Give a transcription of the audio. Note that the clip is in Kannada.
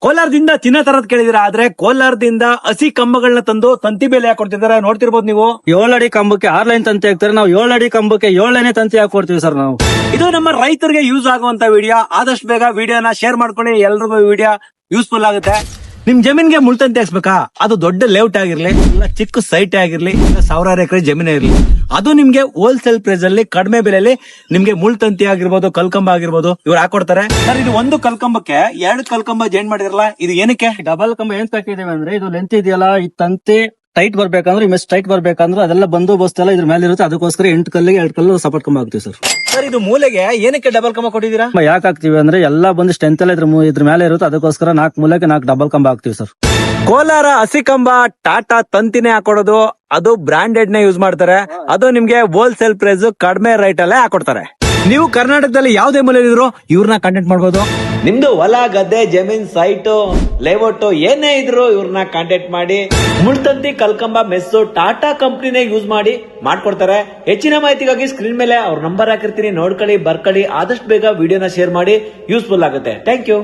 ಕೋಲಾರದಿಂದ ಚಿನ್ನ ತರದ್ ಕೇಳಿದಿರಾ, ಆದ್ರೆ ಕೋಲಾರದಿಂದ ಹಸಿ ಕಂಬಗಳನ್ನ ತಂದು ತಂತಿ ಬೇಲಿ ಹಾಕೊಡ್ತಿದಾರೆ, ನೋಡ್ತಿರ್ಬೋದು ನೀವು. 7 ಅಡಿ ಕಂಬಕ್ಕೆ 6 ಲೈನ್ ತಂತಿ ಹಾಕ್ತಾರೆ, ನಾವು 7 ಅಡಿ ಕಂಬಕ್ಕೆ 7 ಲೈನ್ ತಂತಿ ಹಾಕೊಡ್ತೀವಿ ಸರ್ ನಾವು. ಇದು ನಮ್ಮ ರೈತರಿಗೆ ಯೂಸ್ ಆಗುವಂತ ವಿಡಿಯೋ. ಆದಷ್ಟು ಬೇಗ ವಿಡಿಯೋನ ಶೇರ್ ಮಾಡ್ಕೊಳ್ಳಿ, ಎಲ್ರಿಗೂ ವಿಡಿಯೋ ಯೂಸ್ಫುಲ್ ಆಗುತ್ತೆ. ನಿಮ್ ಜಮೀನ್ಗೆ ಮುಳ್ತಂತಿ ಹಾಕ್ಸ್ಬೇಕಾ? ಅದು ದೊಡ್ಡ ಲೇಔಟ್ ಆಗಿರ್ಲಿ, ಇಲ್ಲ ಚಿಕ್ಕ ಸೈಟ್ ಆಗಿರ್ಲಿ, ಇಲ್ಲ ಸಾವಿರಾರು ಎಕರೆ ಜಮೀನೇ ಇರ್ಲಿ, ಅದು ನಿಮ್ಗೆ ಹೋಲ್ಸೇಲ್ ಪ್ರೈಸ್ ಅಲ್ಲಿ ಕಡಿಮೆ ಬೆಲೆಯಲ್ಲಿ ನಿಮ್ಗೆ ಮುಳ್ತಂತಿ ಆಗಿರ್ಬೋದು, ಕಲ್ಕಂಬ ಆಗಿರ್ಬೋದು ಇವ್ರು ಹಾಕೊಡ್ತಾರೆ. ಸರ್, ಇದು ಒಂದು ಕಲ್ಕಂಬಕ್ಕೆ 2 ಕಲ್ಕಂಬ ಜಾಯಿನ್ ಮಾಡಿರಲ್ಲ, ಇದು ಏನಕ್ಕೆ? ಡಬಲ್ ಕಂಬ ಏನ್ ಹಾಕಿದೇವೆ ಅಂದ್ರೆ, ಇದು ಲೆಂತ್ ಇದೆಯಲ್ಲ, ಈ ತಂತಿ ಟೈಟ್ ಬರ್ಬೇಕಂದ್ರೆ, ಈ ಮೆಸ್ ಟೈಟ್ ಬರ್ಬೇಕಂದ್ರೆ ಅದೆಲ್ಲ ಬಂದೋಬಸ್ತ್ ಎಲ್ಲ ಇದ್ರ ಮೇಲೆ ಇರುತ್ತೆ. ಅದಕ್ಕೋಸ್ಕರ 8 ಕಲ್ಲಿಗೆ 2 ಕಲ್ಲು ಸಪೋರ್ಟ್ ಕಂಬ ಹಾಕ್ತಿವಿ ಸರ್. ಸರ್, ಇದು ಮೂಲೆಗೆ ಏನಕ್ಕೆ ಡಬಲ್ ಕಂಬ ಕೊಟ್ಟಿದ್ದೀರಾ? ಯಾಕೆ ಹಾಕ್ತಿವಿ ಅಂದ್ರೆ, ಎಲ್ಲ ಬಂದು ಸ್ಟ್ರೆಂತ್ ಎಲ್ಲ ಇದ್ರ ಮೇಲೆ ಇರುತ್ತೆ. ಅದಕ್ಕೋಸ್ಕರ 4 ಮೂಲೆಗೆ 4 ಡಬಲ್ ಕಂಬ ಹಾಕ್ತಿವಿ ಸರ್. ಕೋಲಾರ ಹಸಿ ಕಂಬ ಟಾಟಾ ತಂತಿನೇ ಹಾಕೊಡೋದು, ಅದು ಬ್ರಾಂಡೆಡ್ ನೇ ಯೂಸ್ ಮಾಡ್ತಾರೆ. ಅದು ನಿಮ್ಗೆ ಹೋಲ್ಸೇಲ್ ಪ್ರೈಸ್ ಕಡಿಮೆ ರೇಟ್ ಅಲ್ಲೇ ಹಾಕೊಡ್ತಾರೆ. ನೀವು ಕರ್ನಾಟಕದಲ್ಲಿ ಯಾವ್ದೇ ಮೂಲೆಯಲ್ಲಿ ಇದ್ರು ಇವ್ರನ್ನ ಕಾಂಟ್ಯಾಕ್ಟ್ ಮಾಡಬಹುದು. ನಿಮ್ದು ಹೊಲ ಗದ್ದೆ ಜಮೀನ್ ಸೈಟ್ ಲೇಔಟ್ ಏನೇ ಇದ್ರು ಇವ್ರನ್ನ ಕಾಂಟ್ಯಾಕ್ಟ್ ಮಾಡಿ. ಮುಳ್ತಂತಿ ಕಲ್ಕಂಬ ಮೆಸ್ಸು ಟಾಟಾ ಕಂಪ್ನಿನೇ ಯೂಸ್ ಮಾಡಿ ಮಾಡ್ಕೊಡ್ತಾರೆ. ಹೆಚ್ಚಿನ ಮಾಹಿತಿಗಾಗಿ ಸ್ಕ್ರೀನ್ ಮೇಲೆ ಅವ್ರ ನಂಬರ್ ಹಾಕಿರ್ತೀನಿ, ನೋಡ್ಕೊಳ್ಳಿ, ಬರ್ಕೊಳ್ಳಿ. ಆದಷ್ಟು ಬೇಗ ವಿಡಿಯೋನ ಶೇರ್ ಮಾಡಿ, ಯೂಸ್ಫುಲ್ ಆಗುತ್ತೆ. Thank you.